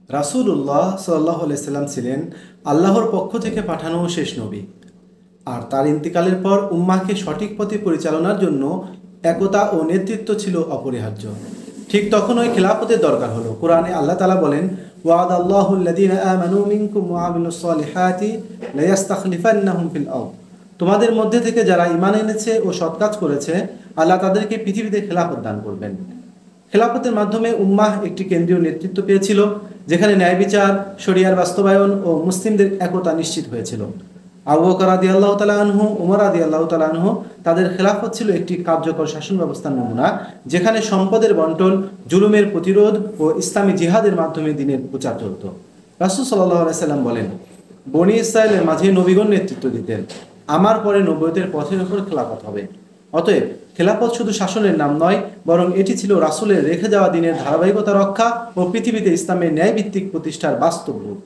রাসূলুল্লাহ সাল্লাল্লাহু আলাইহি সাল্লাম ছিলেন আল্লাহর পক্ষ থেকে পাঠানো শেষ নবী। আর তার ইন্তিকালের পর উম্মাহকে সঠিক পথে পরিচালনার জন্য একতা ও নেতৃত্ব ছিল অপরিহার্য। ঠিক তখনই খেলাফতের দরকার হলো। কোরআনে আল্লাহ তাআলা বলেন, ওয়াদাল্লাহুল্লাযীনা আমানু মিনকুম ওয়া আমিলুস সলিহাতি লায়াস্তাখলিফান্নাহুম ফিল আরদ। তোমাদের মধ্যে থেকে যারা ঈমান এনেছে ও সৎ কাজ করেছে, আল্লাহ তাদেরকে পৃথিবীতে খেলাফত দান করবেন। খেলাফতের মাধ্যমে উম্মাহ একটি কেন্দ্রীয় নেতৃত্ব পেয়েছিল, যেখানে ন্যায় বিচার, শরিয়ার বাস্তবায়ন ও মুসলিমদের একতা নিশ্চিত হয়েছিল। আবু বকর রাদিয়াল্লাহু তাআলা আনহু, ওমর রাদিয়াল্লাহু তাআলা আনহু, তাদের খেলাফত ছিল একটি কার্যকর শাসন ব্যবস্থার নমুনা, যেখানে সম্পদের বন্টন, জুলুমের প্রতিরোধ ও ইসলামী জিহাদের মাধ্যমে দ্বীনের প্রচার চলত। রাসূল সাল্লাল্লাহু আলাইহি সাল্লাম বলেন, বনী ইসরায়েলের মাঝে নবীগণ নেতৃত্ব দিতেন, আমার পরে নবুয়তের পথের উপর খেলাফত হবে। অতএব খেলাফত শুধু শাসনের নাম নয়, বরং এটি ছিল রাসূলের রেখে যাওয়া দ্বীনের ধারাবাহিকতা রক্ষা ও পৃথিবীতে ইসলামের ন্যায়ভিত্তিক প্রতিষ্ঠার বাস্তব রূপ।